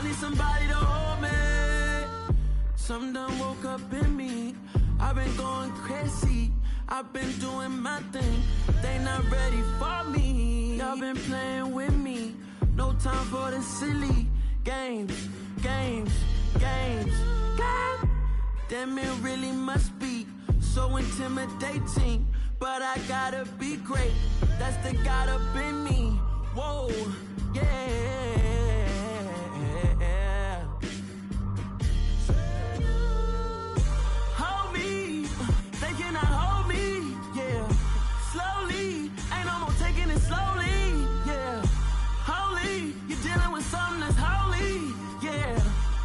I need somebody to hold me. Something done woke up in me. I've been going crazy. I've been doing my thing. They not ready for me. Y'all been playing with me. No time for the silly games. Damn, it really must be so intimidating. But I gotta be great. That's the God up in me. Whoa, yeah. Hold me, they cannot hold me, yeah. Slowly, ain't no more taking it slowly, yeah. Holy, you're dealing with something that's holy, yeah.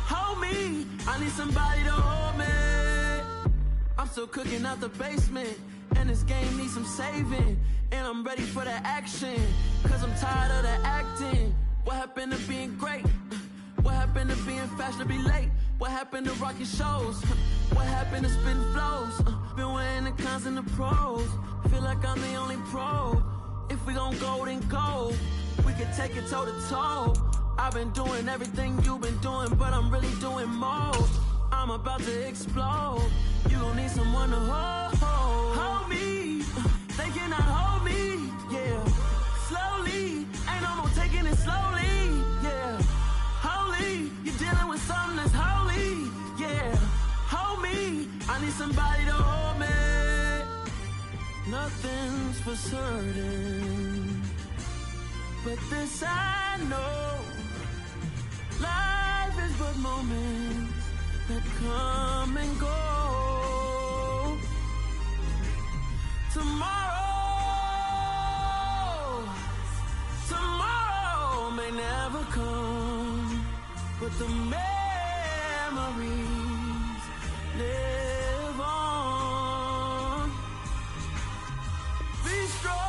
Hold me, I need somebody to hold me. I'm still cooking out the basement, and this game needs some saving. And I'm ready for the action, cause I'm tired of the acting. What happened to being great? What happened to being fashionably late? What happened to rocking shows? What happened to spitting flows? Been wearing the cons and the pros. Feel like I'm the only pro. If we gon' go, then go. We could take it toe to toe. I've been doing everything you've been doing, but I'm really doing more. I'm about to explode. You gon' need someone to hold me. They cannot hold me, yeah. Slowly, ain't no more taking it slowly, yeah. Holy, you're dealing with something that's holy, yeah. Hold me, I need somebody to hold me. Nothing's for certain, but this I know. Life is but moments that come and go. Tomorrow may never come, but the memories live on. Be strong,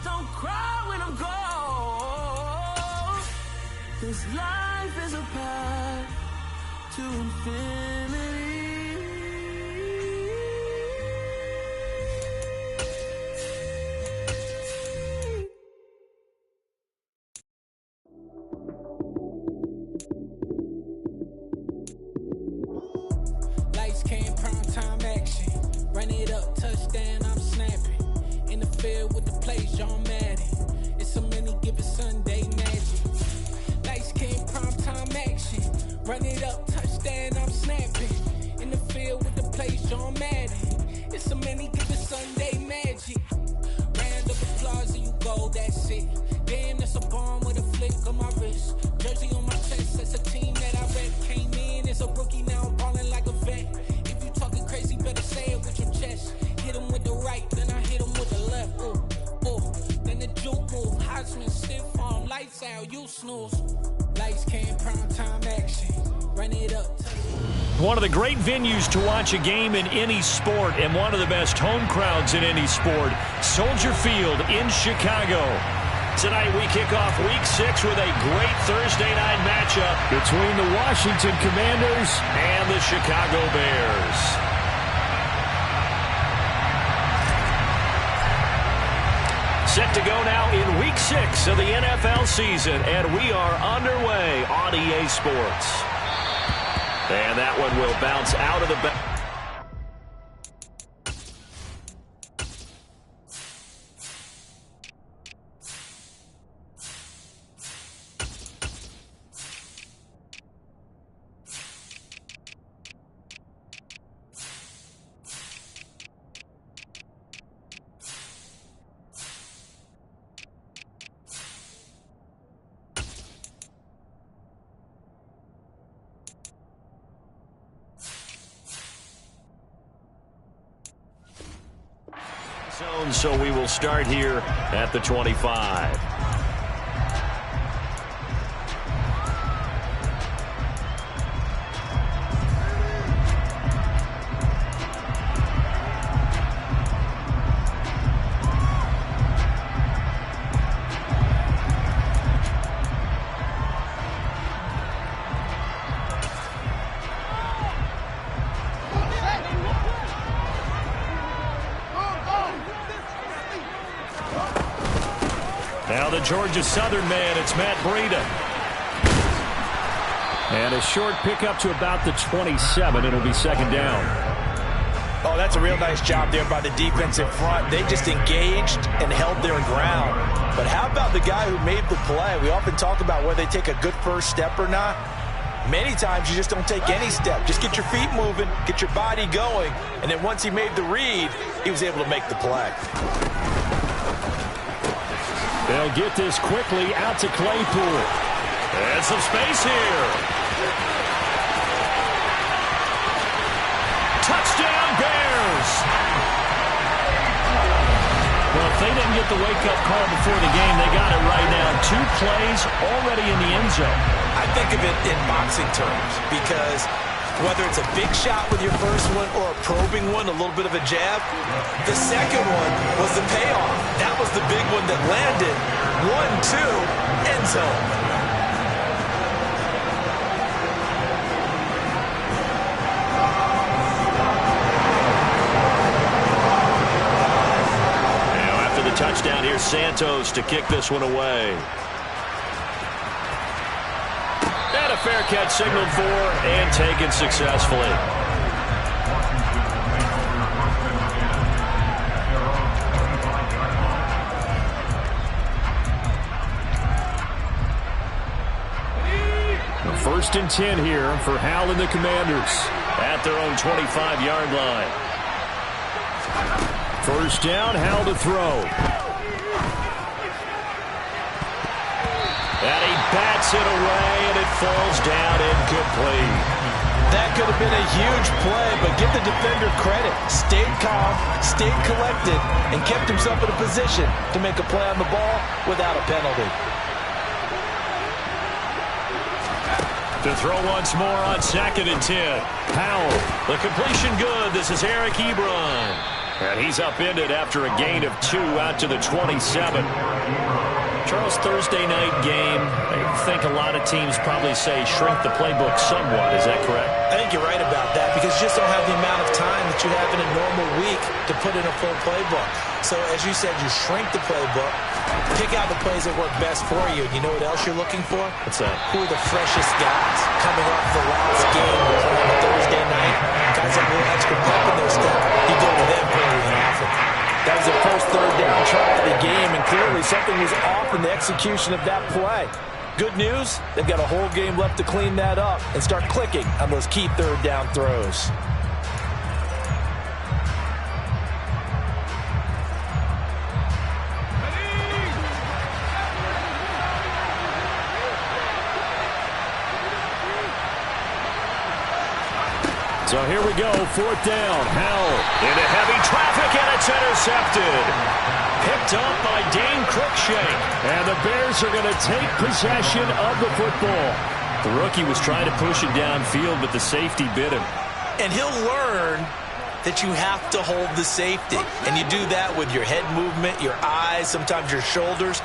don't cry when I'm gone. This life is a path to infinity. Lights came, prime time action. Run it up, touchdown, I'm snapping. In the field with the plays, John Madden. It's so many given Sunday magic. Lights came, prime time action. Run it up, touchdown, I'm snapping. In the field with the plays, John Madden. It's so many given Sunday magic. Round of applause and you go, that's it. Damn, that's a bomb with a flick on my wrist. Jersey on my chest, that's a team that I rep. Came in as a rookie, now I'm ballin' like a vet. If you talking crazy, better say it with your chest. Hit him with the right, then I hit him with the left. Then the juke move, Heisman, stiff arm, lights out, you snooze. Lights came, prime time action. Run it up. One of the great venues to watch a game in any sport and one of the best home crowds in any sport, Soldier Field in Chicago. Tonight we kick off Week 6 with a great Thursday night matchup between the Washington Commanders and the Chicago Bears. Set to go now in Week 6 of the NFL season, and we are underway on EA Sports. And that one will bounce out of the back. So we will start here at the 25. Now the Georgia Southern man, it's Matt Breida. And a short pickup to about the 27. It'll be second down. Oh, that's a real nice job there by the defensive front. They just engaged and held their ground. But how about the guy who made the play? We often talk about whether they take a good first step or not. Many times you just don't take any step. Just get your feet moving, get your body going, and then once he made the read, he was able to make the play. They'll get this quickly out to Claypool. And some space here. Touchdown, Bears! Well, if they didn't get the wake-up call before the game, they got it right now. 2 plays already in the end zone. I think of it in boxing terms because whether it's a big shot with your first one or a probing one, a little bit of a jab, the second one was the payoff. That was the big one that landed. 1-2, end zone. Touchdown here, Santos to kick this one away. And a fair catch signaled for and taken successfully. First and 10 here for Hal and the Commanders at their own 25-yard line. First down, Hal to throw. And he bats it away, and it falls down incomplete. That could have been a huge play, but give the defender credit. Stayed calm, stayed collected, and kept himself in a position to make a play on the ball without a penalty. To throw once more on 2nd and 10. Powell, the completion good. This is Eric Ebron. And he's upended after a gain of 2 out to the 27. Charles, Thursday night game, I think a lot of teams probably say shrink the playbook somewhat. Is that correct? I think you're right about that because you just don't have the amount of time that you have in a normal week to put in a full playbook. So, as you said, you shrink the playbook, pick out the plays that work best for you. And you know what else you're looking for? What's that? Who are the freshest guys coming off the last game on Thursday night? Guys have a little extra pep in their step. You go to them early and often. That was their first 3rd down try of the game, and clearly something was off in the execution of that play. Good news, they've got a whole game left to clean that up and start clicking on those key 3rd down throws. So here we go, 4th down. Howell into heavy traffic, and it's intercepted. Picked up by Dane Cruikshank. And the Bears are going to take possession of the football. The rookie was trying to push it downfield, but the safety bit him. And he'll learn that you have to hold the safety. And you do that with your head movement, your eyes, sometimes your shoulders.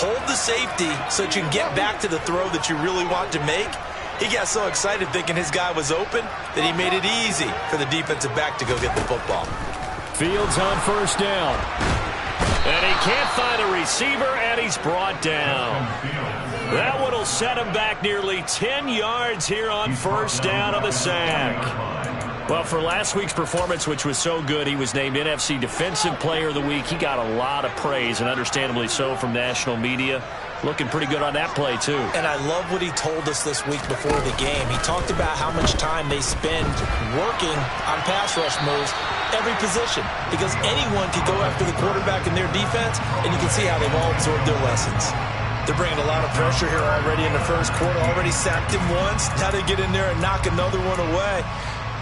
Hold the safety so that you can get back to the throw that you really want to make. He got so excited thinking his guy was open that he made it easy for the defensive back to go get the football. Fields on 1st down. And he can't find a receiver, and he's brought down. That one will set him back nearly 10 yards here on 1st down of the sack. Well, for last week's performance, which was so good, he was named NFC Defensive Player of the Week. He got a lot of praise, and understandably so, from national media. Looking pretty good on that play, too. And I love what he told us this week before the game. He talked about how much time they spend working on pass rush moves, every position, because anyone could go after the quarterback in their defense, and you can see how they've all absorbed their lessons. They're bringing a lot of pressure here already in the first quarter. Already sacked him once. Now they get in there and knock another one away.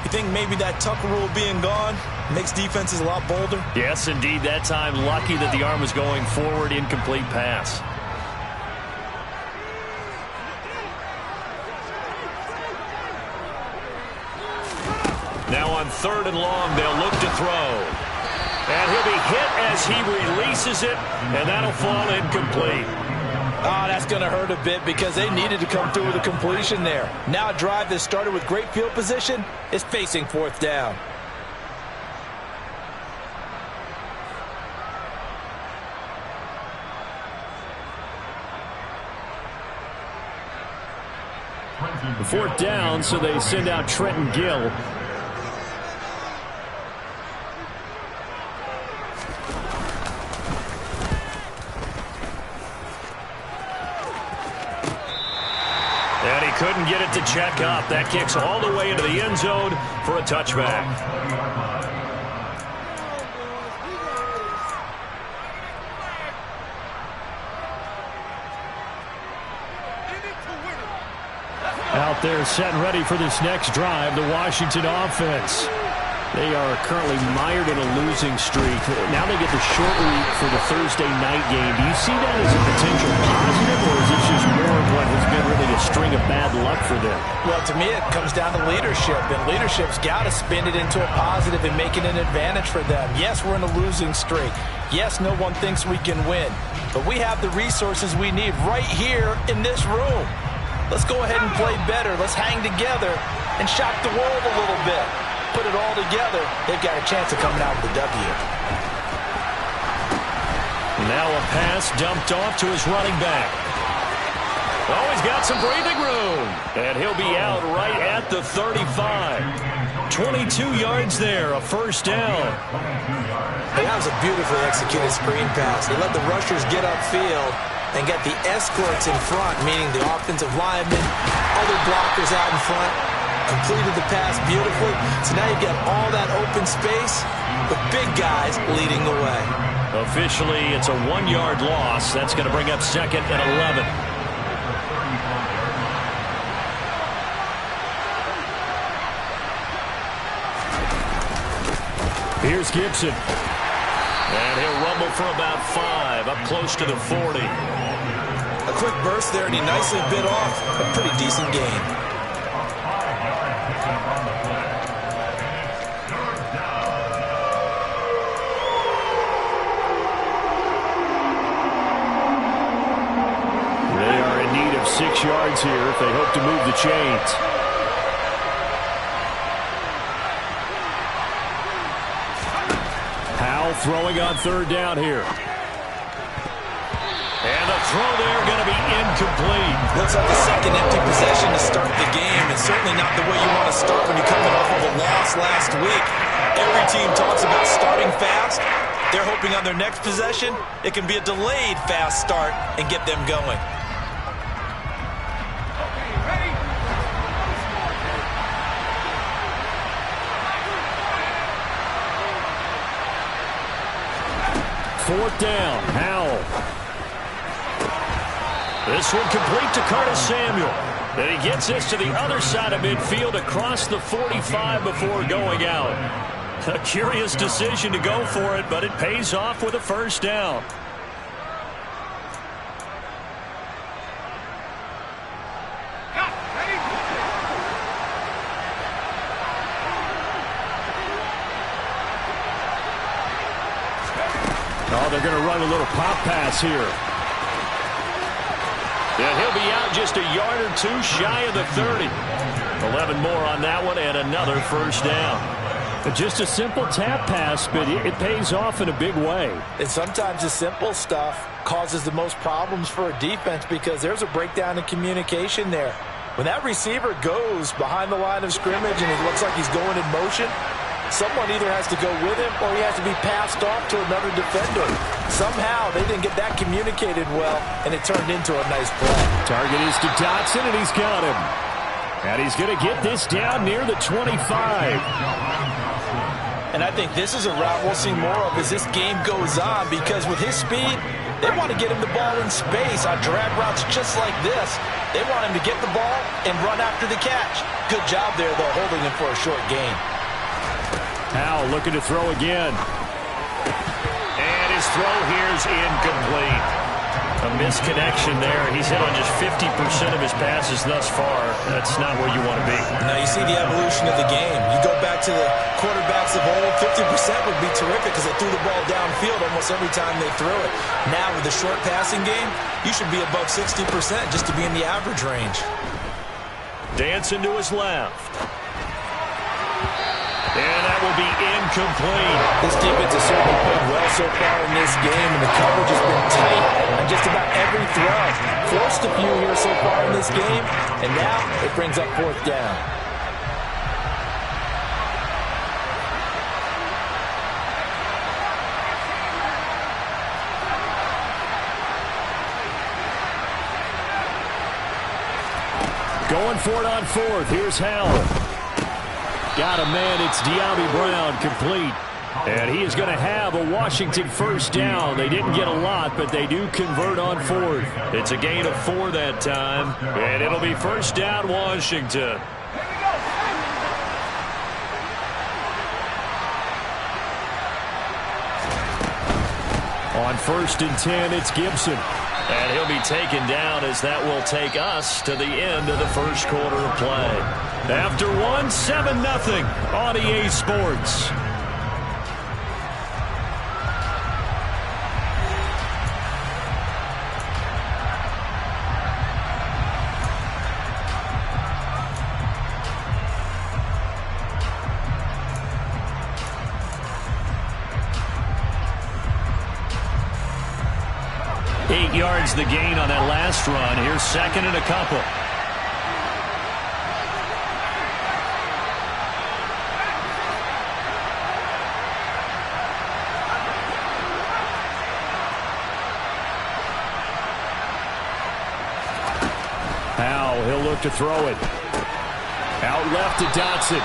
You think maybe that Tucker rule being gone makes defenses a lot bolder? Yes, indeed. That time, lucky that the arm was going forward, incomplete pass. Now on 3rd and long, they'll look to throw. And he'll be hit as he releases it, and that'll fall incomplete. Oh, that's going to hurt a bit because they needed to come through with a completion there. Now a drive that started with great field position is facing 4th down. 4th down, so they send out Trenton Gill. And he couldn't get it to check up. That kicks all the way into the end zone for a touchback. Out there set and ready for this next drive, the Washington offense. They are currently mired in a losing streak. Now they get the short week for the Thursday night game. Do you see that as a potential positive, or is this just more of what has been really a string of bad luck for them? Well, to me, it comes down to leadership, and leadership's got to spin it into a positive and make it an advantage for them. Yes, we're in a losing streak. Yes, no one thinks we can win, but we have the resources we need right here in this room. Let's go ahead and play better. Let's hang together and shock the world a little bit. Put it all together, they've got a chance of coming out with a W. Now a pass dumped off to his running back. Oh, he's got some breathing room. And he'll be out right at the 35. 22 yards there, a first down. Hey, that was a beautifully executed screen pass. They let the rushers get upfield and get the escorts in front, meaning the offensive linemen, other blockers out in front. Completed the pass beautifully. So now you've got all that open space with big guys leading the way. Officially, it's a 1-yard loss. That's going to bring up 2nd and 11. Here's Gibson. And he'll rumble for about 5, up close to the 40. A quick burst there, and he nicely bit off a pretty decent gain. They are in need of 6 yards here if they hope to move the chains. Howell throwing on 3rd down here. And the throw there going to be incomplete. Looks like the second empty possession to start the game, and certainly not the way you want to start when you're coming off of a loss last week. Every team talks about starting fast. They're hoping on their next possession, it can be a delayed fast start and get them going. Fourth down, Howell. This one complete to Curtis Samuel. And he gets this to the other side of midfield across the 45 before going out. A curious decision to go for it, but it pays off with a first down. Oh, they're going to run a little pop pass here. And he'll be out just a yard or 2 shy of the 30. 11 more on that one and another first down. Just a simple tap pass, but it pays off in a big way. And sometimes the simple stuff causes the most problems for a defense because there's a breakdown in communication there. When that receiver goes behind the line of scrimmage and it looks like he's going in motion, someone either has to go with him or he has to be passed off to another defender. Somehow they didn't get that communicated well, and it turned into a nice play. Target is to Dotson, and he's got him. And he's going to get this down near the 25. And I think this is a route we'll see more of as this game goes on, because with his speed, they want to get him the ball in space on drag routes just like this. They want him to get the ball and run after the catch. Good job there, though, holding him for a short gain. Howell looking to throw again. And his throw here's incomplete. A misconnection there. He's hit on just 50% of his passes thus far. That's not where you want to be. Now you see the evolution of the game. You go back to the quarterbacks of old, 50% would be terrific because they threw the ball downfield almost every time they threw it. Now with the short passing game, you should be above 60% just to be in the average range. Dancing to his left. And that that will be incomplete. This defense has certainly played well so far in this game, and the coverage has been tight on just about every throw. Forced a few here so far in this game, and now it brings up 4th down. Going for it on 4th. Here's Howell. Got a man. It's De'Ami Brown, complete. And he is going to have a Washington 1st down. They didn't get a lot, but they do convert on 4th. It's a gain of 4 that time. And it'll be 1st down, Washington. On 1st and 10, it's Gibson. And he'll be taken down as that will take us to the end of the 1st quarter of play. After 7-0 on EA Sports. Yards the gain on that last run. Here's 2nd and a couple. Powell, he'll look to throw it. Out left to Dotson.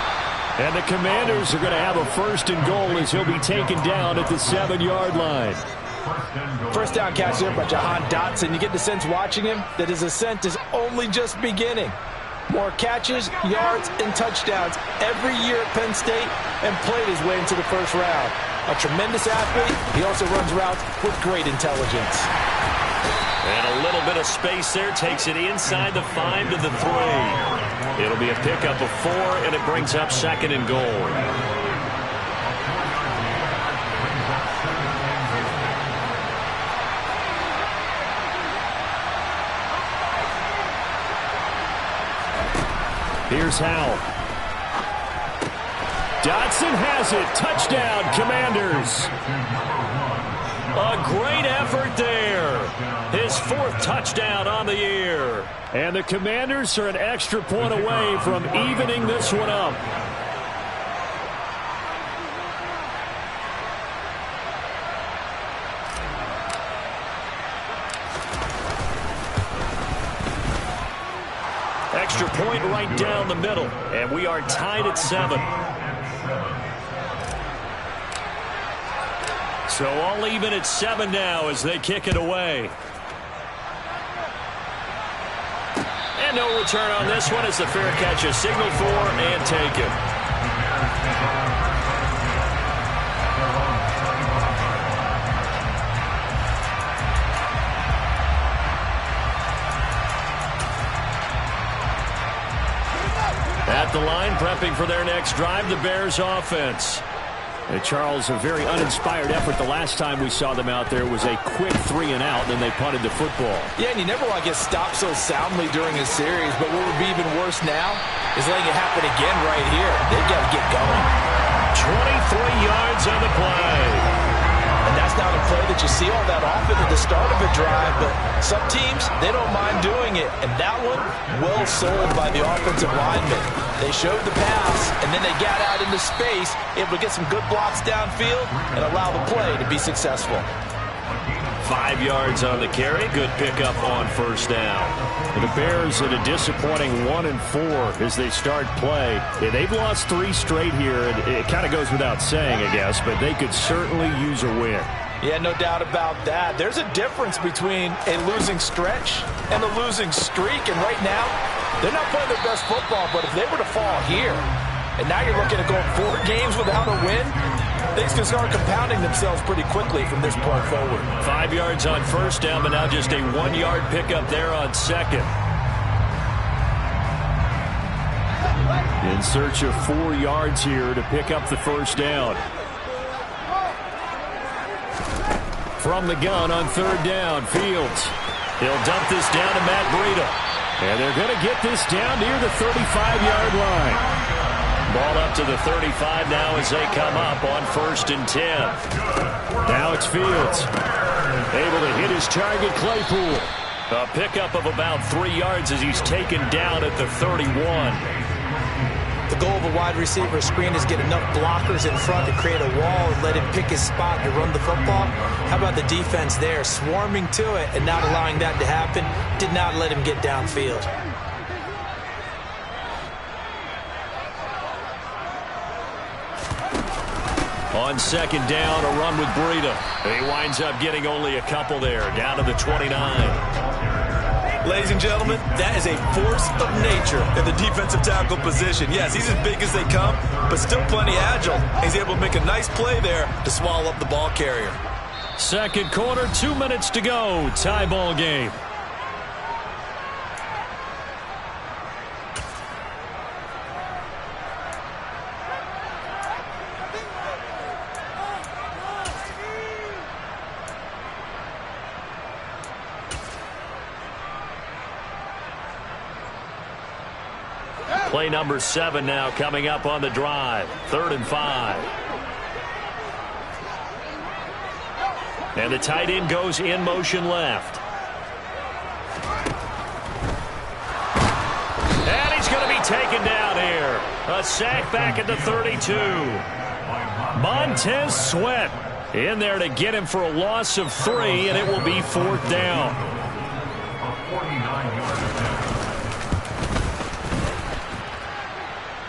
And the Commanders are going to have a 1st and goal as he'll be taken down at the 7-yard line. 1st down catch there by Jahan Dotson. You get the sense watching him that his ascent is only just beginning. More catches, yards, and touchdowns every year at Penn State, and played his way into the 1st round. A tremendous athlete. He also runs routes with great intelligence. And a little bit of space there. Takes it inside the 5 to the 3. It'll be a pickup of 4, and it brings up 2nd and goal. Here's Howell. Dotson has it. Touchdown, Commanders. A great effort there. His 4th touchdown on the year. And the Commanders are an extra point away from evening this one up. Extra point right down the middle, and we are tied at 7. So all even at 7 now as they kick it away. And no return on this one as the fair catch is signaled for and taken. At the line, prepping for their next drive, the Bears offense. And Charles, a very uninspired effort the last time we saw them out there was a quick 3 and out, and then they punted the football. Yeah, and you never want to get stopped so soundly during a series, but what would be even worse now is letting it happen again right here. They've got to get going. 23 yards on the play. And that's not a play that you see all that often at the start of a drive, but some teams, they don't mind doing it. And that one, well sold by the offensive lineman. They showed the pass, and then they got out into space, able to get some good blocks downfield and allow the play to be successful. 5 yards on the carry. Good pickup on 1st down. The Bears at a disappointing 1-4 as they start play. Yeah, they've lost 3 straight here, and it kind of goes without saying, I guess, but they could certainly use a win. Yeah, no doubt about that. There's a difference between a losing stretch and a losing streak, and right now, they're not playing their best football, but if they were to fall here, and now you're looking at going 4 games without a win, things can start compounding themselves pretty quickly from this point forward. 5 yards on 1st down, but now just a 1-yard pickup there on 2nd. In search of 4 yards here to pick up the 1st down. From the gun on 3rd down, Fields. He'll dump this down to Matt Breida. And they're going to get this down near the 35-yard line. Ball up to the 35 now as they come up on 1st and 10. Now it's Fields. Able to hit his target, Claypool. A pickup of about 3 yards as he's taken down at the 31. The goal of a wide receiver screen is get enough blockers in front to create a wall and let him pick his spot to run the football. How about the defense there, swarming to it and not allowing that to happen? Did not let him get downfield. On 2nd down, a run with Breida. He winds up getting only a couple there, down to the 29. Ladies and gentlemen, that is a force of nature in the defensive tackle position. Yes, he's as big as they come, but still plenty agile. He's able to make a nice play there to swallow up the ball carrier. 2nd quarter, 2 minutes to go. Tie ball game. Play number 7 now coming up on the drive. 3rd and 5. And the tight end goes in motion left. And he's going to be taken down here. A sack back at the 32. Montez Sweat in there to get him for a loss of 3, and it will be 4th down.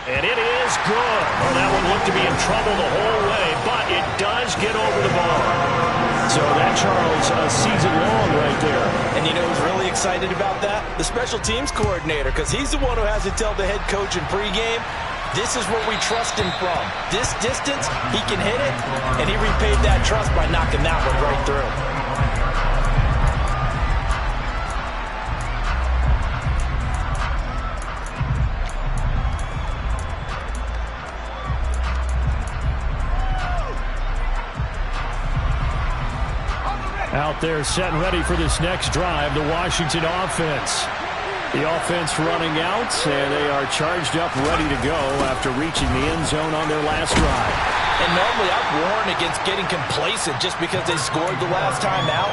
And it is good. Well, that one looked to be in trouble the whole way, but it does get over the bar. So that, Charles, a season long right there. And you know who's really excited about that? The special teams coordinator, because he's the one who has to tell the head coach in pregame, this is where we trust him from. This distance, he can hit it, and he repaid that trust by knocking that one right through. Out there set and ready for this next drive, the Washington offense. The offense running out, and they are charged up, ready to go after reaching the end zone on their last drive. And normally I'd warn against getting complacent just because they scored the last time out.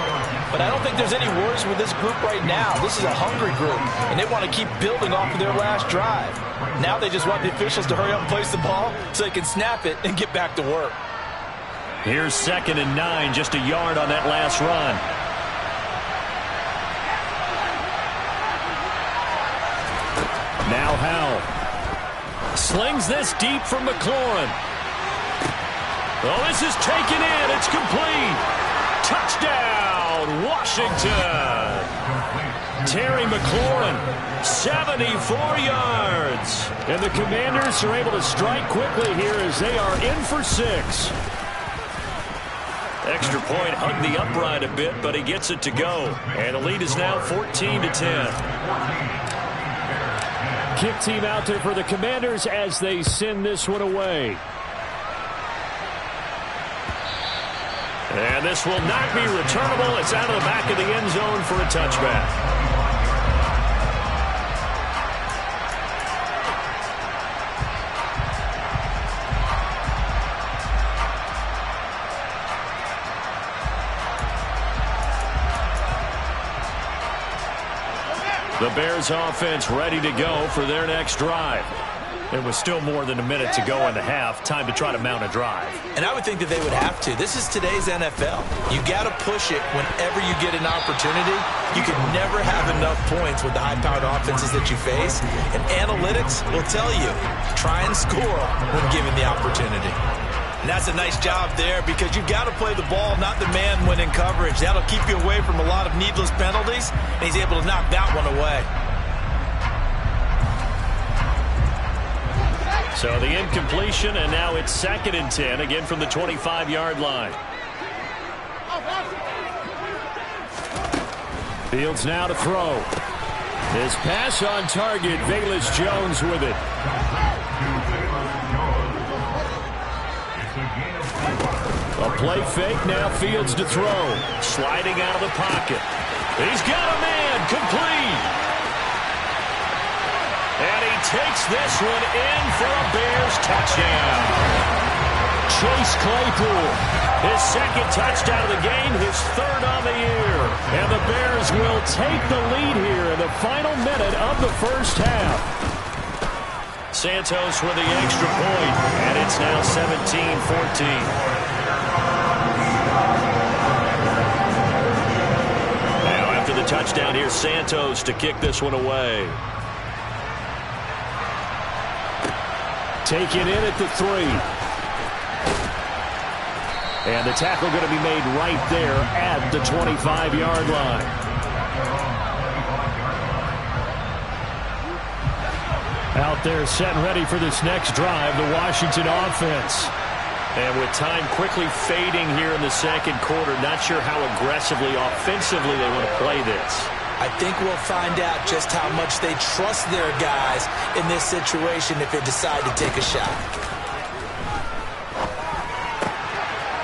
But I don't think there's any worries with this group right now. This is a hungry group, and they want to keep building off of their last drive. Now they just want the officials to hurry up and place the ball so they can snap it and get back to work. Here's 2nd and 9, just a yard on that last run. Now Howell slings this deep from McLaurin. Oh, this is taken in. It's complete. Touchdown, Washington. Terry McLaurin, 74 yards. And the Commanders are able to strike quickly here as they are in for 6. Extra point hugged the upright a bit, but he gets it to go. And the lead is now 14-10. Kick team out there for the Commanders as they send this one away. And this will not be returnable. It's out of the back of the end zone for a touchback. The Bears offense ready to go for their next drive. It was still more than a minute to go in the half. Time to try to mount a drive. And I would think that they would have to. This is today's NFL. You got to push it whenever you get an opportunity. You can never have enough points with the high-powered offenses that you face. And analytics will tell you, try and score when given the opportunity. And that's a nice job there because you've got to play the ball, not the man when in coverage. That'll keep you away from a lot of needless penalties, and he's able to knock that one away. So the incompletion, and now it's 2nd and 10, again from the 25-yard line. Fields now to throw. His pass on target, Velus Jones with it. A play fake, now Fields to throw. Sliding out of the pocket. He's got a man, complete. And he takes this one in for a Bears touchdown. Chase Claypool, his second touchdown of the game, his third on the year. And the Bears will take the lead here in the final minute of the first half. Santos with the extra point, and it's now 17-14. Now after the touchdown, here's Santos to kick this one away. Taken in at the 3. And the tackle going to be made right there at the 25-yard line. Out there set and ready for this next drive, the Washington offense. And with time quickly fading here in the second quarter, not sure how aggressively, offensively they want to play this. I think we'll find out just how much they trust their guys in this situation if they decide to take a shot.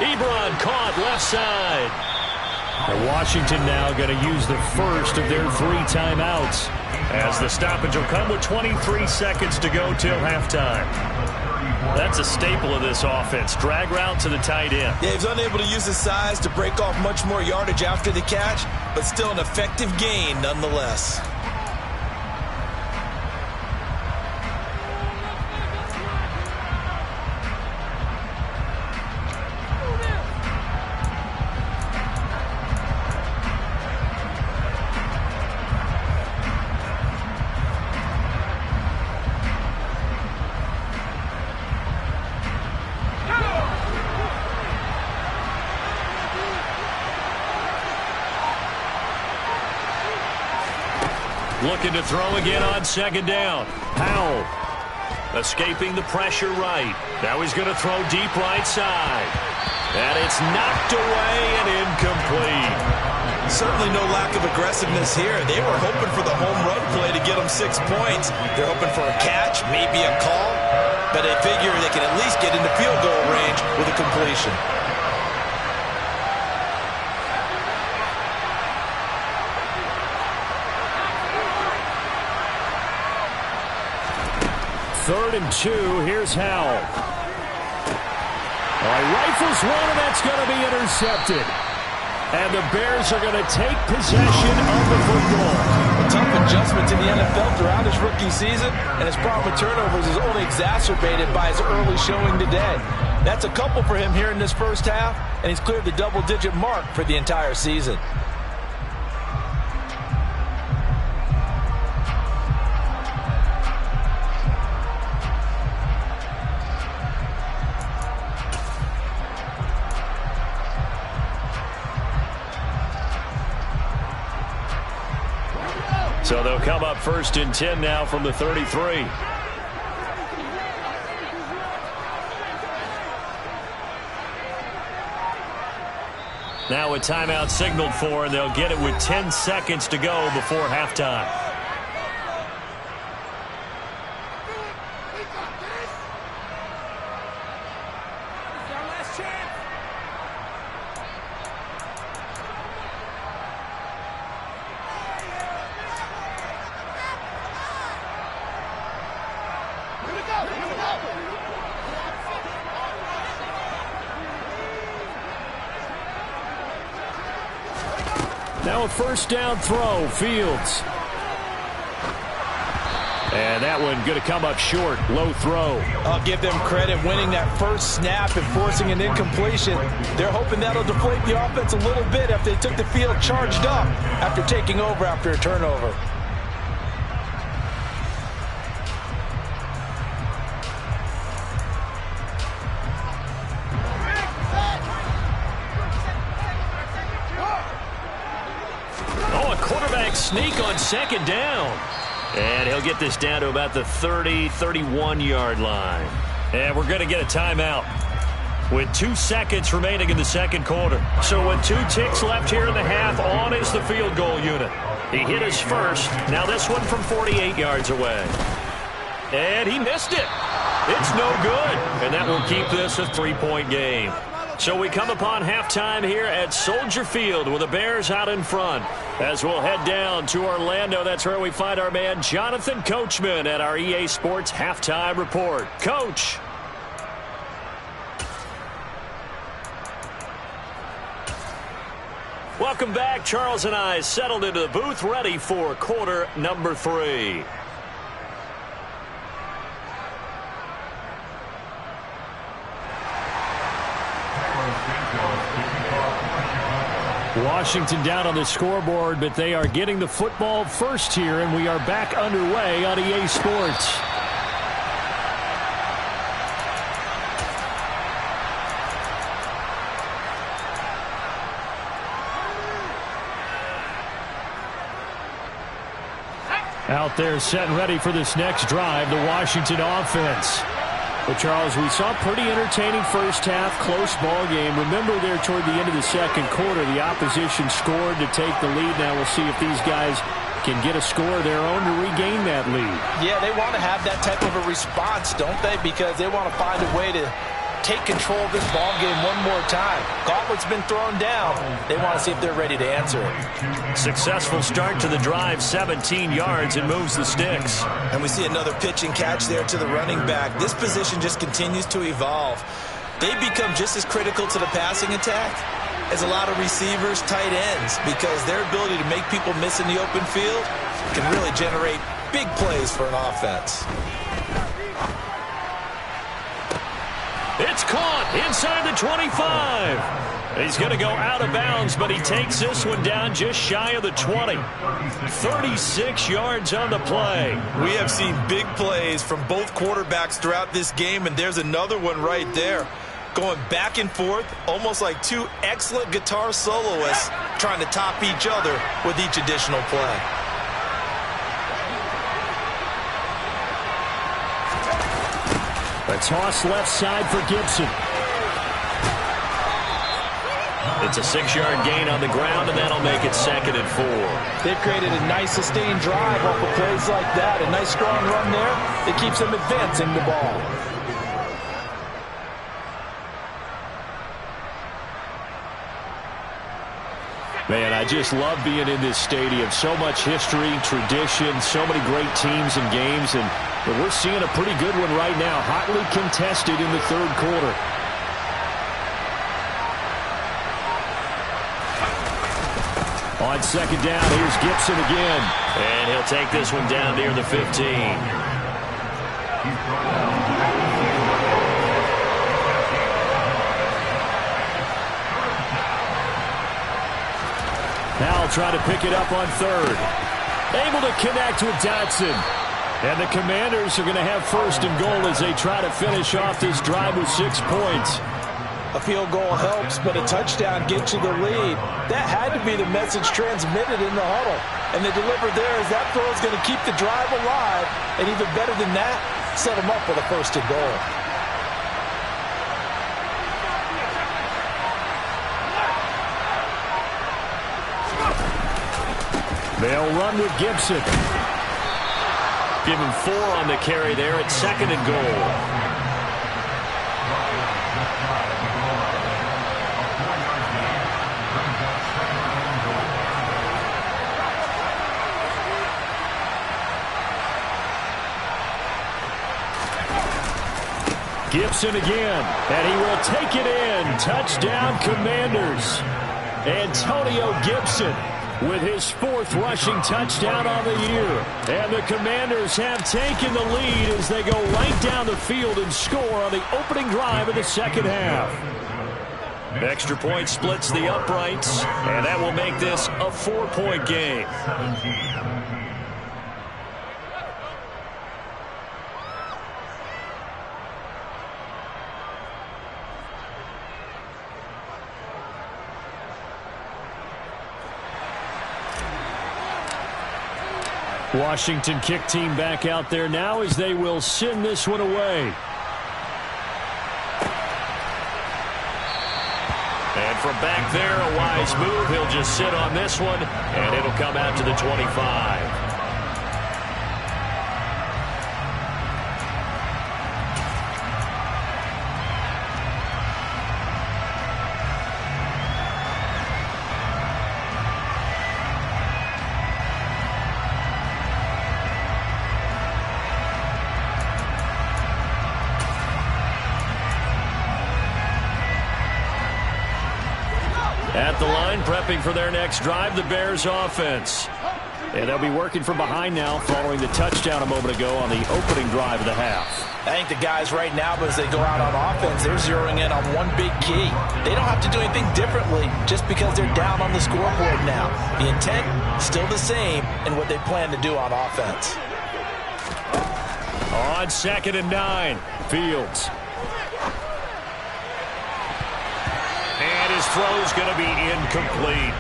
Ebron caught left side. And Washington now going to use the first of their 3 timeouts, as the stoppage will come with 23 seconds to go till halftime. That's a staple of this offense. Drag route to the tight end. Yeah, he's unable to use his size to break off much more yardage after the catch, but still an effective gain nonetheless. Looking to throw again on second down. Powell escaping the pressure right. Now he's going to throw deep right side. And it's knocked away and incomplete. Certainly no lack of aggressiveness here. They were hoping for the home run play to get them 6 points. They're hoping for a catch, maybe a call. But they figure they can at least get into field goal range with a completion. Third and 2. Here's Howell. Rifles one, and that's going to be intercepted. And the Bears are going to take possession of the football. A tough adjustment to the NFL throughout his rookie season, and his problem with turnovers is only exacerbated by his early showing today. That's a couple for him here in this first half, and he's cleared the double-digit mark for the entire season. So they'll come up first and 10 now from the 33. Now a timeout signaled for, and they'll get it with 10 seconds to go before halftime. Now a first down throw, Fields. And that one going to come up short, low throw. I'll give them credit winning that first snap and forcing an incompletion. They're hoping that'll deflate the offense a little bit after they took the field charged up after taking over after a turnover. Sneak on second down. And he'll get this down to about the 30, 31-yard line. And we're going to get a timeout with 2 seconds remaining in the second quarter. So with 2 ticks left here in the half, on is the field goal unit. He hit his first. Now this one from 48 yards away. And he missed it. It's no good. And that will keep this a 3-point game. So we come upon halftime here at Soldier Field with the Bears out in front. As we'll head down to Orlando, that's where we find our man Jonathan Coachman at our EA Sports Halftime Report. Coach. Welcome back. Charles and I settled into the booth, ready for quarter number 3. Washington down on the scoreboard, but they are getting the football first here, and we are back underway on EA Sports. Out there set and ready for this next drive, the Washington offense. Well, Charles, we saw a pretty entertaining first half, close ball game. Remember there toward the end of the second quarter, the opposition scored to take the lead. Now we'll see if these guys can get a score of their own to regain that lead. Yeah, they want to have that type of a response, don't they? Because they want to find a way to take control of this ball game one more time. Gauntlet's been thrown down. They want to see if they're ready to answer it. Successful start to the drive, 17 yards, and moves the sticks. And we see another pitch and catch there to the running back. This position just continues to evolve. They become just as critical to the passing attack as a lot of receivers, tight ends, because their ability to make people miss in the open field can really generate big plays for an offense. It's caught inside the 25. He's going to go out of bounds, but he takes this one down just shy of the 20. 36 yards on the play. We have seen big plays from both quarterbacks throughout this game, and there's another one right there. Going back and forth, almost like two excellent guitar soloists trying to top each other with each additional play. A toss left side for Gibson. It's a 6-yard gain on the ground, and that'll make it 2nd and 4. They've created a nice sustained drive off of plays like that. A nice strong run there that keeps them advancing the ball. Man, I just love being in this stadium. So much history, tradition, so many great teams and games, and we're seeing a pretty good one right now, hotly contested in the third quarter. On second down, here's Gibson again. And he'll take this one down near the 15. Now try to pick it up on third. Able to connect with Dotson. And the Commanders are going to have 1st and goal as they try to finish off this drive with 6 points. A field goal helps, but a touchdown gets you the lead. That had to be the message transmitted in the huddle. And they delivered there as that throw is going to keep the drive alive. And even better than that, set them up with a 1st and goal. They'll run with Gibson. Give him 4 on the carry there at 2nd and goal. Gibson again, and he will take it in. Touchdown, Commanders. Antonio Gibson with his 4th rushing touchdown on the year. And the Commanders have taken the lead as they go right down the field and score on the opening drive of the second half. Extra point splits the uprights, and that will make this a 4-point game. Washington kick team back out there now as they will send this one away. And from back there, a wise move. He'll just sit on this one, and it'll come out to the 25. prepping for their next drive, the Bears offense. And they'll be working from behind now following the touchdown a moment ago on the opening drive of the half. I think the guys right now, as they go out on offense, they're zeroing in on one big key. They don't have to do anything differently just because they're down on the scoreboard now. The intent still the same in what they plan to do on offense. On 2nd and 9, Fields. And his throw's going to be incomplete.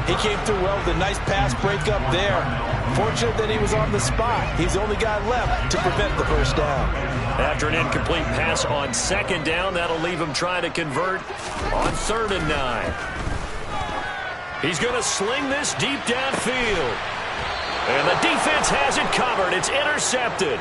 He came through well with a nice pass breakup there. Fortunate that he was on the spot. He's the only guy left to prevent the first down. After an incomplete pass on 2nd down, that'll leave him trying to convert on 3rd and 9. He's going to sling this deep downfield. And the defense has it covered. It's intercepted.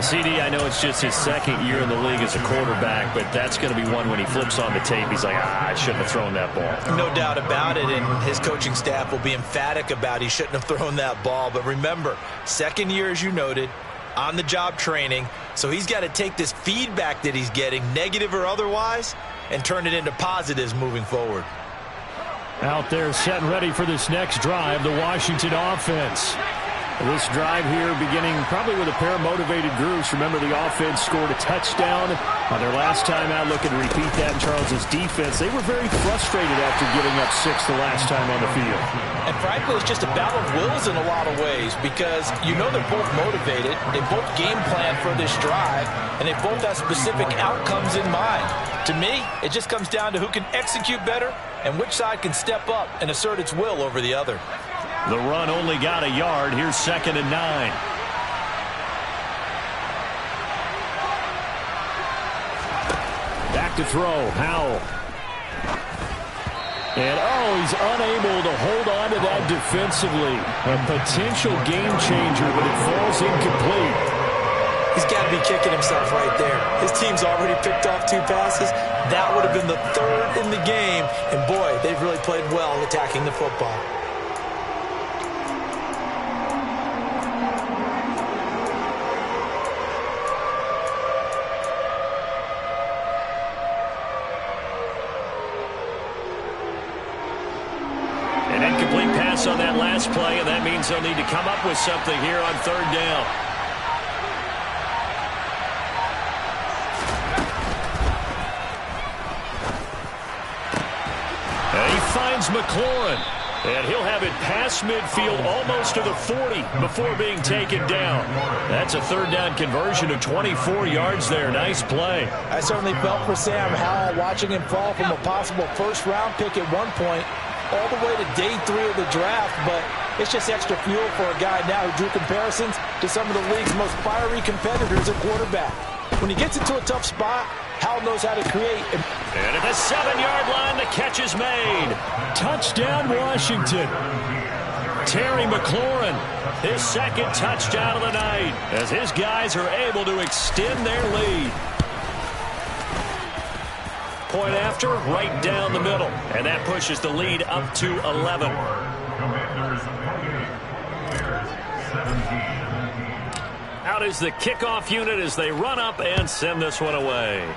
CD, I know it's just his 2nd year in the league as a quarterback, but that's going to be one when he flips on the tape. He's like, I shouldn't have thrown that ball. No doubt about it, and his coaching staff will be emphatic about he shouldn't have thrown that ball. But remember, 2nd year, as you noted, on-the-job training, so he's got to take this feedback that he's getting, negative or otherwise, and turn it into positives moving forward. Out there set and ready for this next drive, the Washington offense. This drive here beginning probably with a pair of motivated groups. Remember, the offense scored a touchdown on their last time out. Looking to repeat that in Charles's defense. They were very frustrated after giving up 6 the last time on the field. And frankly, it's just a battle of wills in a lot of ways because you know they're both motivated. They both game plan for this drive, and they both have specific outcomes in mind. To me, it just comes down to who can execute better and which side can step up and assert its will over the other. The run only got a yard. Here's 2nd and 9. Back to throw. Howell. And, he's unable to hold on to that defensively. A potential game changer, but it falls incomplete. He's got to be kicking himself right there. His team's already picked off 2 passes. That would have been the 3rd in the game. And, boy, they've really played well attacking the football. An incomplete pass on that last play, and that means they'll need to come up with something here on 3rd down. And he finds McLaurin, and he'll have it past midfield almost to the 40 before being taken down. That's a 3rd down conversion of 24 yards there. Nice play. I certainly felt for Sam Howell watching him fall from a possible first-round pick at one point all the way to day 3 of the draft, but it's just extra fuel for a guy now who drew comparisons to some of the league's most fiery competitors at quarterback. When he gets into a tough spot, Howell knows how to create. And at the 7-yard line, the catch is made. Touchdown, Washington. Terry McLaurin, his 2nd touchdown of the night, as his guys are able to extend their lead. Point after, right down the middle. And that pushes the lead up to 11. Out is the kickoff unit as they run up and send this one away.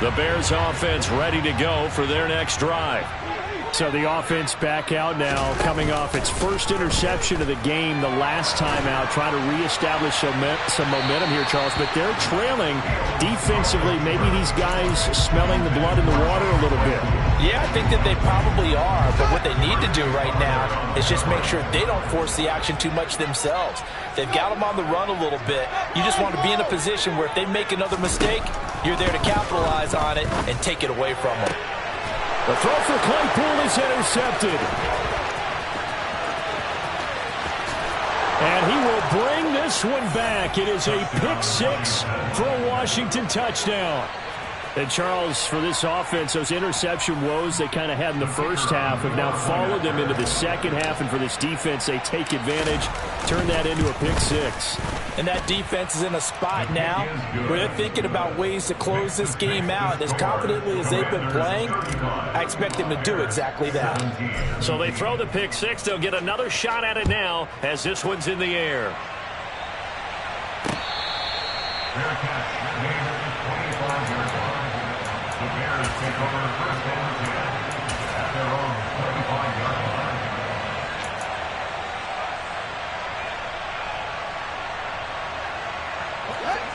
The Bears offense ready to go for their next drive. So the offense back out now, coming off its first interception of the game the last time out, trying to reestablish some momentum here, Charles. But they're trailing defensively. Maybe these guys smelling the blood in the water a little bit. Yeah, I think that they probably are. But what they need to do right now is just make sure they don't force the action too much themselves. They've got them on the run a little bit. You just want to be in a position where if they make another mistake, you're there to capitalize on it and take it away from them. The throw for Claypool is intercepted. And he will bring this one back. It is a pick 6 for a Washington touchdown. And Charles, for this offense, those interception woes they kind of had in the first half have now followed them into the second half. And for this defense, they take advantage, turn that into a pick six. And that defense is in a spot now where they're thinking about ways to close this game out. As confidently as they've been playing, I expect them to do exactly that. So they throw the pick six. They'll get another shot at it now as this one's in the air.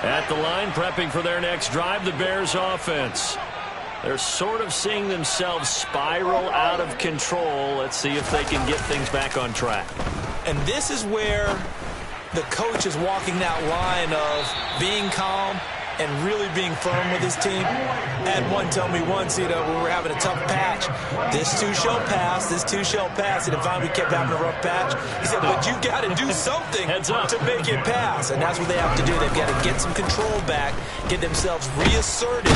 At the line, prepping for their next drive, the Bears offense. They're sort of seeing themselves spiral out of control. Let's see if they can get things back on track. And this is where the coach is walking that line of being calm and really being firm with his team. Had one tell me once, when we were having a tough patch, this too shall pass, this too shall pass. And finally we kept having a rough patch. He said, but you got to do something to make it pass. And that's what they have to do. They've got to get some control back, get themselves reasserted,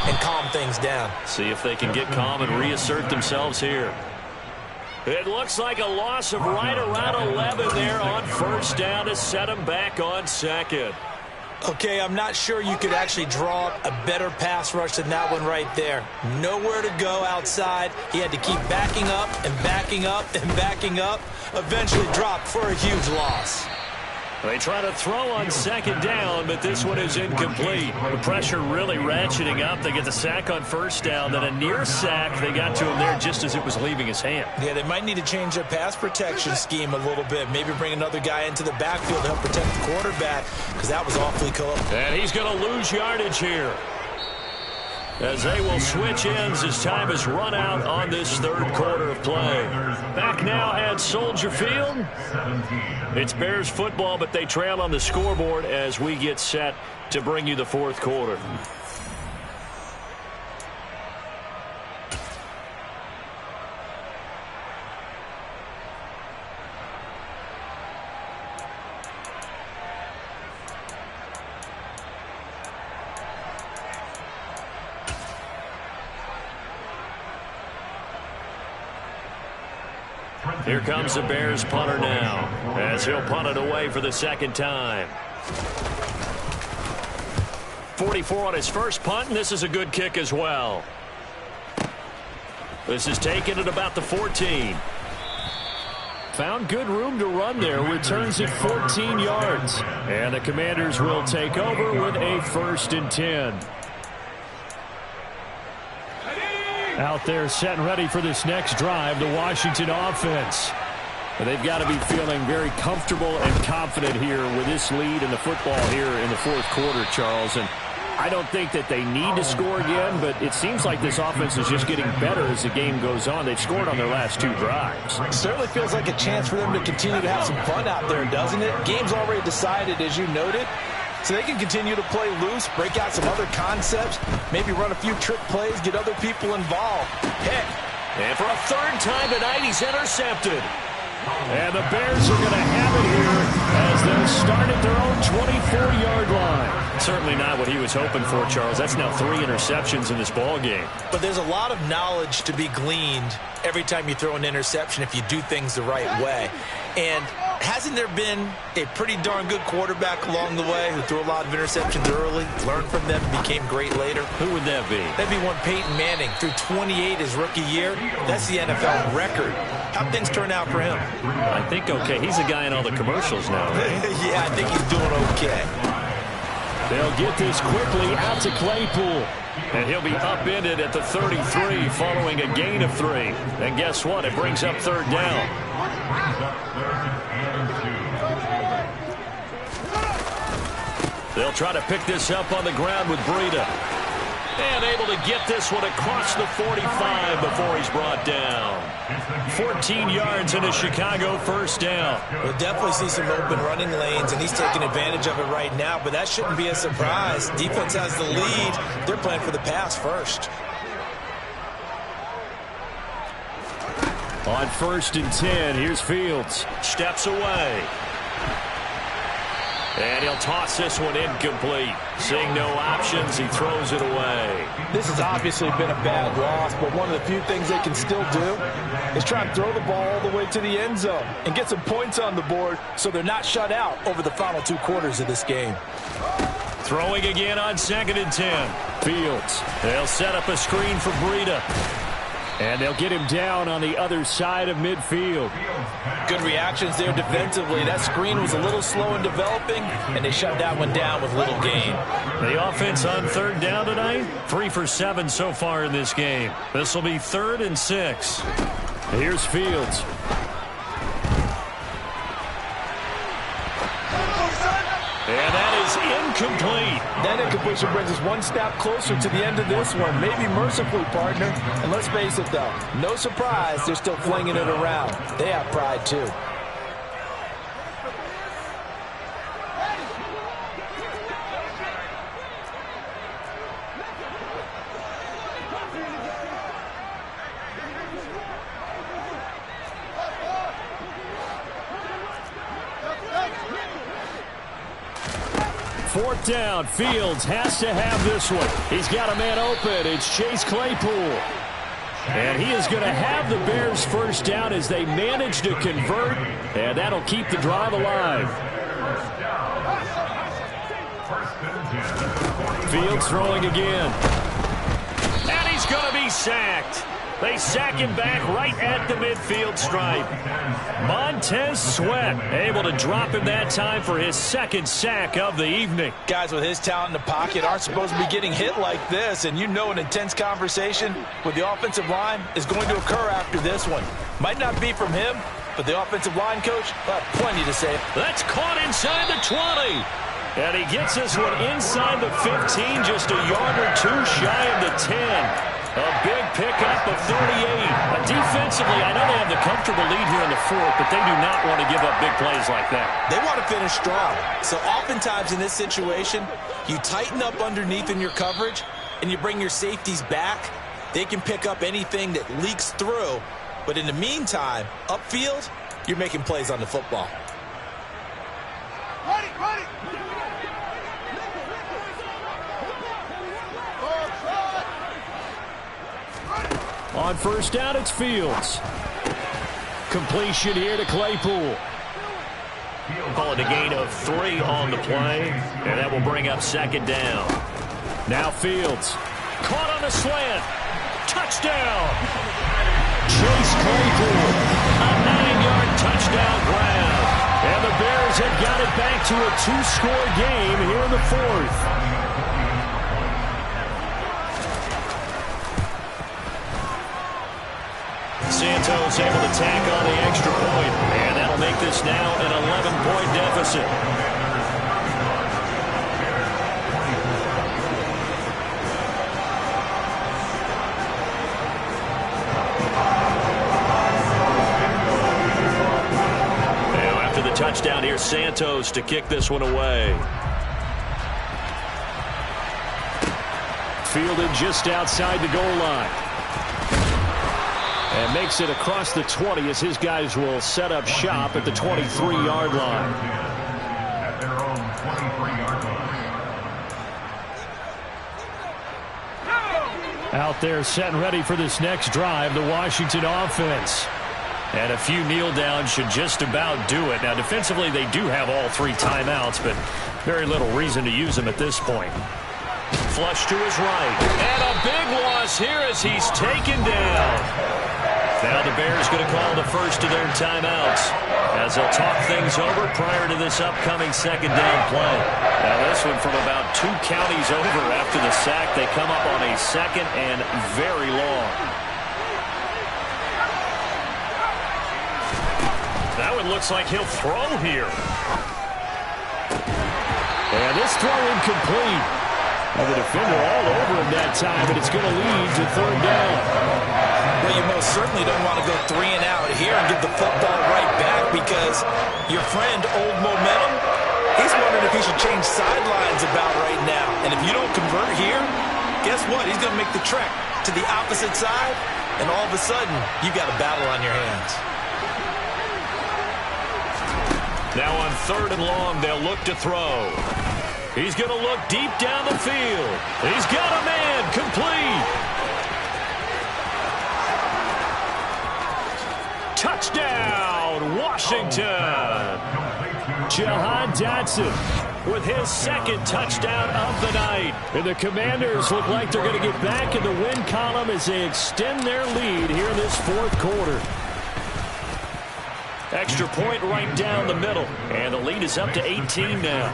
and calm things down. See if they can get calm and reassert themselves here. It looks like a loss of right around 11 there on first down to set them back on second. Okay, I'm not sure you could actually draw up a better pass rush than that one right there. Nowhere to go outside. He had to keep backing up and backing up and backing up. Eventually dropped for a huge loss. They try to throw on second down, but this one is incomplete. The pressure really ratcheting up. They get the sack on first down, then a near sack. They got to him there just as it was leaving his hand. Yeah, they might need to change their pass protection scheme a little bit. Maybe bring another guy into the backfield to help protect the quarterback, because that was awfully close. And he's going to lose yardage here, as they will switch ends as time has run out on this third quarter of play. Back now at Soldier Field. It's Bears football, but they trail on the scoreboard as we get set to bring you the fourth quarter. Here comes the Bears punter now, as he'll punt it away for the second time. 44 on his first punt, and this is a good kick as well. This is taken at about the 14. Found good room to run there. Returns it 14 yards. And the Commanders will take over with a 1st and 10. Out there set and ready for this next drive, the Washington offense. They've got to be feeling very comfortable and confident here with this lead in the football here in the fourth quarter, Charles. And I don't think that they need to score again, but it seems like this offense is just getting better as the game goes on. They've scored on their last 2 drives. It certainly feels like a chance for them to continue to have some fun out there, doesn't it? Game's already decided, as you noted. So they can continue to play loose, break out some other concepts, maybe run a few trick plays, get other people involved. Heck. And for a 3rd time tonight, he's intercepted. And the Bears are going to have it here as they'll start at their own 24-yard line. Certainly not what he was hoping for, Charles. That's now 3 interceptions in this ball game. But there's a lot of knowledge to be gleaned every time you throw an interception if you do things the right way. And hasn't there been a pretty darn good quarterback along the way who threw a lot of interceptions early, learned from them, and became great later? Who would that be? That'd be one Peyton Manning. Threw 28 his rookie year. That's the NFL record. How'd things turn out for him? I think okay. He's a guy in all the commercials now, right? Yeah, I think he's doing okay. They'll get this quickly out to Claypool. And he'll be upended at the 33 following a gain of 3. And guess what? It brings up 3rd down. They'll try to pick this up on the ground with Breida. And able to get this one across the 45 before he's brought down. 14 yards in a Chicago 1st down. We'll definitely see some open running lanes, and he's taking advantage of it right now, but that shouldn't be a surprise. Defense has the lead. They're playing for the pass first. On 1st and 10, here's Fields. Steps away. And he'll toss this one incomplete. Seeing no options, he throws it away. This has obviously been a bad loss, but one of the few things they can still do is try and throw the ball all the way to the end zone and get some points on the board so they're not shut out over the final 2 quarters of this game. Throwing again on 2nd and 10. Fields. They'll set up a screen for Breida. And they'll get him down on the other side of midfield. Good reactions there defensively. That screen was a little slow in developing, and they shut that one down with little gain. The offense on 3rd down tonight, 3 for 7 so far in this game. This will be 3rd and 6. Here's Fields. And that is incomplete. That incompletion brings us one step closer to the end of this one. Maybe mercifully, partner. And let's face it, though, no surprise, they're still flinging it around. They have pride, too. Fourth down. Fields has to have this one. He's got a man open. It's Chase Claypool. And he is going to have the Bears first down as they manage to convert. And that'll keep the drive alive. Fields throwing again. And he's going to be sacked. They sack him back right at the midfield stripe. Montez Sweat able to drop him that time for his 2nd sack of the evening. Guys with his talent in the pocket aren't supposed to be getting hit like this, and you know an intense conversation with the offensive line is going to occur after this one. Might not be from him, but the offensive line coach will have plenty to say. That's caught inside the 20. And he gets this one inside the 15, just a yard or 2 shy of the 10. A big pickup of 38. Defensively, I know they have the comfortable lead here in the 4th, but they do not want to give up big plays like that. They want to finish strong. So oftentimes in this situation, you tighten up underneath in your coverage, and you bring your safeties back. They can pick up anything that leaks through. But in the meantime, upfield, you're making plays on the football. On 1st down, it's Fields. Completion here to Claypool. Call it a gain of 3 on the play, and that will bring up 2nd down. Now Fields. Caught on the slant. Touchdown. Chase Claypool. A 9-yard touchdown grab. And the Bears have got it back to a 2-score game here in the 4th. Santos able to tack on the extra point, and that'll make this now an 11-point deficit. Now after the touchdown, here's Santos to kick this one away. Fielded just outside the goal line. And makes it across the 20 as his guys will set up shop at the 23-yard line. At their own 23-yard line. Out there set and ready for this next drive, the Washington offense. And a few kneel downs should just about do it. Now, defensively, they do have all 3 timeouts, but very little reason to use them at this point. Flush to his right. And a big loss here as he's taken down. Now the Bears going to call the first of their timeouts as they'll talk things over prior to this upcoming 2nd down play. Now this one from about 2 counties over after the sack. They come up on a 2nd and very long. That one looks like he'll throw here. And this throw incomplete. And the defender all over him that time, but it's going to lead to 3rd down. Well, you most certainly don't want to go 3 and out here and give the football right back because your friend, Old Momentum, he's wondering if he should change sidelines about right now. And if you don't convert here, guess what? He's going to make the trek to the opposite side, and all of a sudden, you got a battle on your hands. Now on 3rd and long, they'll look to throw. He's going to look deep down the field. He's got a man, complete. Touchdown, Washington. Jahan Dotson with his 2nd touchdown of the night. And the Commanders look like they're going to get back in the win column as they extend their lead here in this 4th quarter. Extra point right down the middle. And the lead is up to 18 now.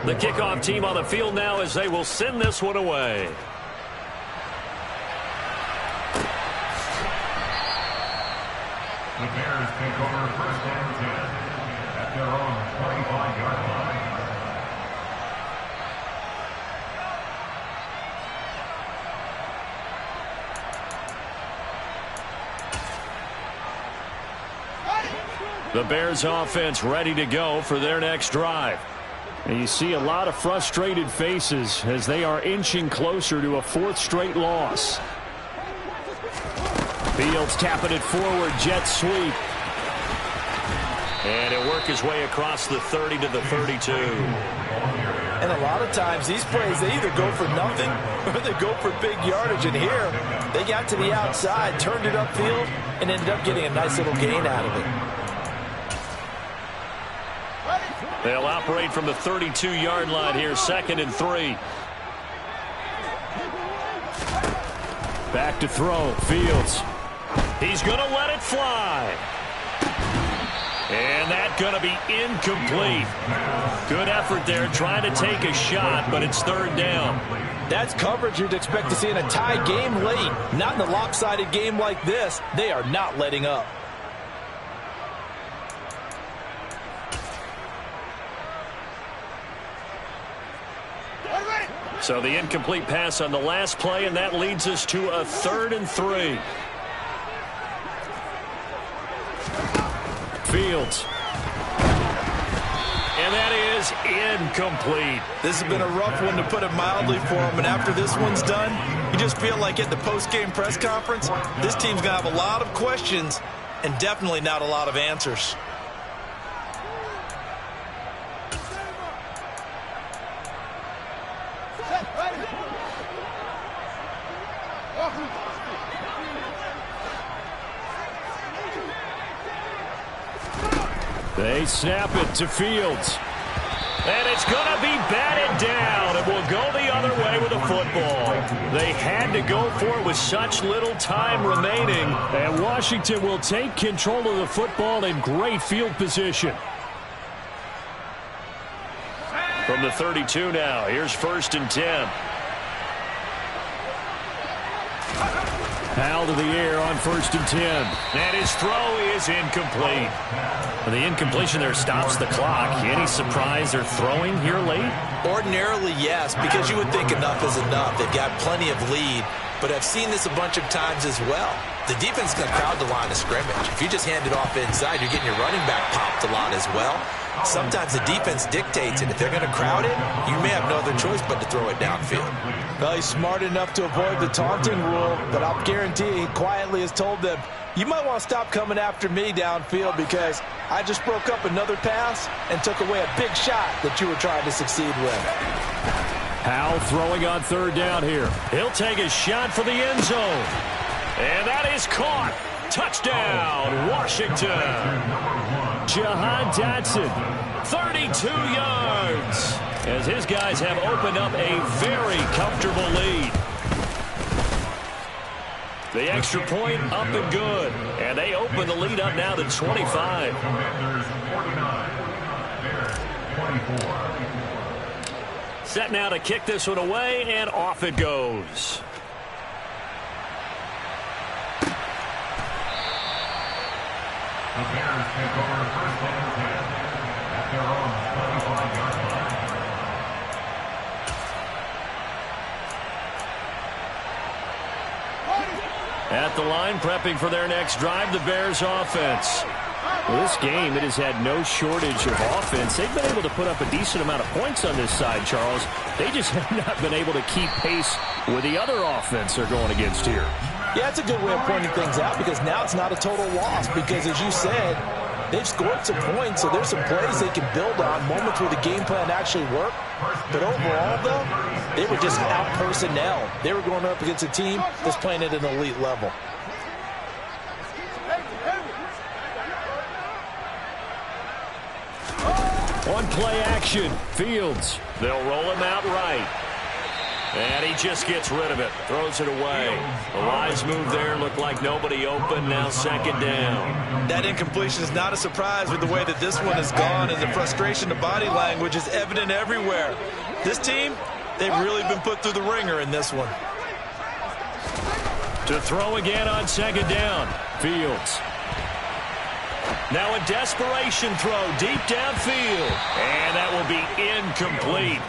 The kickoff team on the field now as they will send this one away. The Bears take over 1st and 10 at their own 25-yard line. The Bears offense ready to go for their next drive. And you see a lot of frustrated faces as they are inching closer to a 4th straight loss. Fields tapping it forward, jet sweep. And he'll work his way across the 30 to the 32. And a lot of times these plays, they either go for nothing or they go for big yardage. And here, they got to the outside, turned it upfield, and ended up getting a nice little gain out of it. They'll operate from the 32-yard line here, 2nd and 3. Back to throw, Fields. He's going to let it fly. And that's going to be incomplete. Good effort there trying to take a shot, but it's 3rd down. That's coverage you'd expect to see in a tie game late. Not in a lopsided game like this. They are not letting up. So the incomplete pass on the last play, and that leads us to a 3rd and 3. Fields. And that is incomplete. This has been a rough one, to put it mildly, for him. And after this one's done, you just feel like at the post-game press conference, this team's going to have a lot of questions and definitely not a lot of answers. They snap it to Fields. And it's going to be batted down. It will go the other way with the football. They had to go for it with such little time remaining. And Washington will take control of the football in great field position. From the 32 now, here's 1st and 10. Howell to the air on 1st and 10. And his throw is incomplete. Well, the incompletion there stops the clock. Any surprise they're throwing here late? Ordinarily, yes, because you would think enough is enough. They've got plenty of lead, but I've seen this a bunch of times as well. The defense is going to crowd the line of scrimmage. If you just hand it off inside, you're getting your running back popped a lot as well. Sometimes the defense dictates it. If they're going to crowd it, you may have no other choice but to throw it downfield. Well, he's smart enough to avoid the taunting rule, but I'll guarantee he quietly has told them, you might want to stop coming after me downfield because I just broke up another pass and took away a big shot that you were trying to succeed with. Howell throwing on 3rd down here. He'll take a shot for the end zone. And that is caught. Touchdown, Washington. Jahan Dotson, 32 yards. As his guys have opened up a very comfortable lead. The extra point up and good. And they open the lead up now to 25. Commanders 49, Bears 24. Set now to kick this one away, and off it goes. The Bears take over 1st and 10 at their own 25-yard line. At the line, prepping for their next drive, the Bears offense. Well, this game, it has had no shortage of offense. They've been able to put up a decent amount of points on this side, Charles. They just have not been able to keep pace with the other offense they're going against here. Yeah, it's a good way of pointing things out because now it's not a total loss because, as you said, they've scored some points, so there's some plays they can build on, moments where the game plan actually worked. But overall, though, they were just out-personnel. They were going up against a team that's playing at an elite level. On play action, Fields. They'll roll him out right. And he just gets rid of it, throws it away. The wise move there, looked like nobody open, now second down. That incompletion is not a surprise with the way that this one has gone, and the frustration, the body language is evident everywhere. This team, they've really been put through the ringer in this one. To throw again on second down, Fields. Now a desperation throw deep downfield. And that will be incomplete.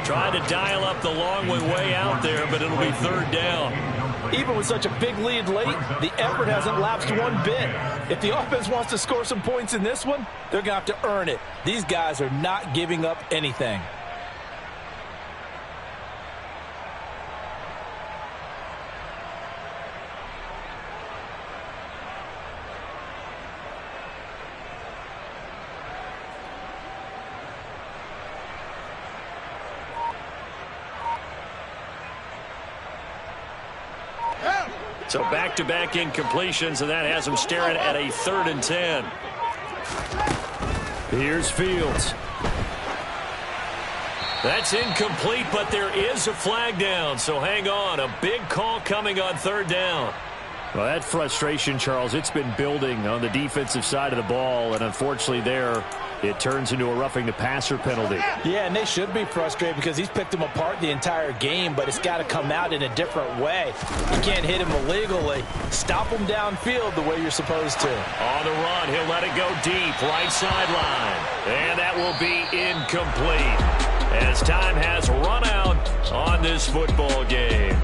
Trying to dial up the long way out there, but it'll be third down. Even with such a big lead late, the effort hasn't lapsed one bit. If the offense wants to score some points in this one, they're going to have to earn it. These guys are not giving up anything. So back-to-back incompletions, and that has him staring at a 3rd and 10. Here's Fields. That's incomplete, but there is a flag down, so hang on. A big call coming on 3rd down. Well, that frustration, Charles, it's been building on the defensive side of the ball, and unfortunately there, it turns into a roughing the passer penalty. Yeah, and they should be frustrated because he's picked them apart the entire game, but it's got to come out in a different way. You can't hit him illegally. Stop him downfield the way you're supposed to. On the run, he'll let it go deep, right sideline. And that will be incomplete as time has run out on this football game.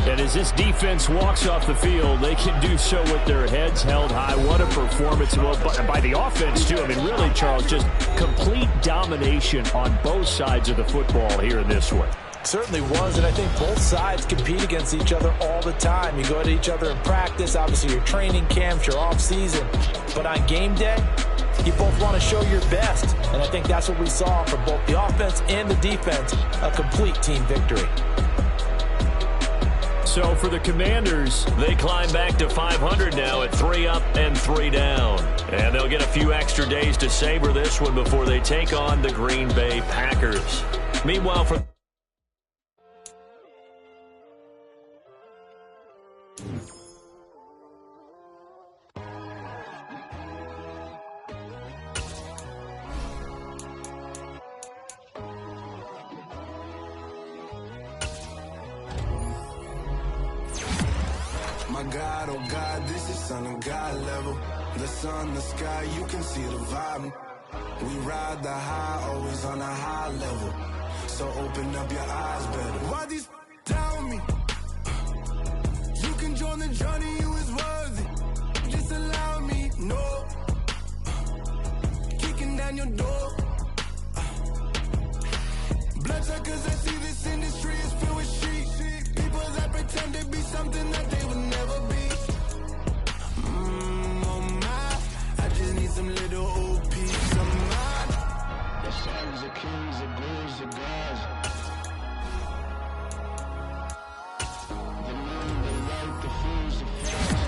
And as this defense walks off the field, they can do so with their heads held high. What a performance by the offense, too. I mean, really, Charles, just complete domination on both sides of the football here in this one. Certainly was, and I think both sides compete against each other all the time. You go at each other in practice, obviously your training camps, your off-season. But on game day, you both want to show your best. And I think that's what we saw from both the offense and the defense, a complete team victory. So for the Commanders, they climb back to 500 now at 3 up and 3 down. And they'll get a few extra days to savor this one before they take on the Green Bay Packers. Meanwhile, for God, oh God, this is Son of God level. The sun, the sky, you can see the vibe. We ride the high, always on a high level. So open up your eyes better. Why these tell me? You can join the journey, you is worthy. Just allow me, no. Kicking down your door. Bloodsuckers, I see this industry is filled with sheep. People that pretend to be something that they would never be. Oh my, I just need some little old peace of mind. The sons of kings, the ghouls, the gods. The moon, the light, the fools, the facts.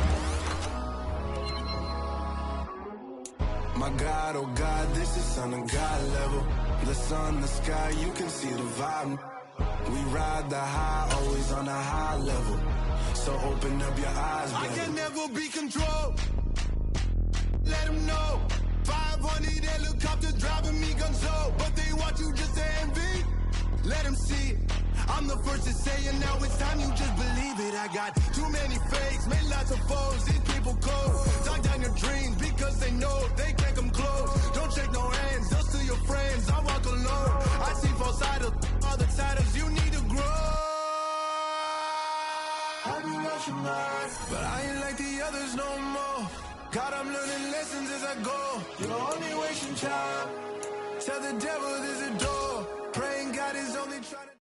My God, oh God, this is Son of God level. The sun, the sky, you can see the vibe. We ride the high, always on a high level. So open up your eyes, baby. I can never be controlled. Let them know. 500 helicopters driving me gonzo. But they want you just to envy. Let them see it. I'm the first to say it, now it's time you just believe it. I got too many fakes, made lots of foes. These people cold. Talk down your dreams because they know they can't come close. Don't shake no hands, just to your friends. I walk alone. I see false idols, all the titles you need to grow. I be rushing mine, but I ain't like the others no more. God, I'm learning lessons as I go. You're only wasting time. Tell the devil there's a door. Praying God is only trying to.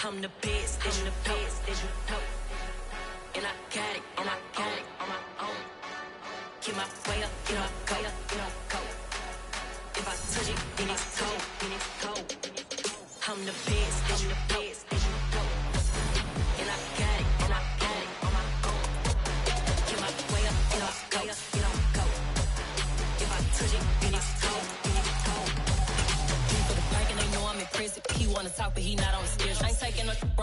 I'm the best, I'm the best, and I got it, and I got it on my own. Keep my way up, get up, go, go. If I touch it, then it's cold, then it's cold. I'm the best, I'm the best, and I got it, and I got it on my own. Keep my way up, get up, go, go. If I touch it, then it's cold, then it's cold. For the bike and they know I'm in prison. He wanna talk, but he not on the schedule. I ain't taking no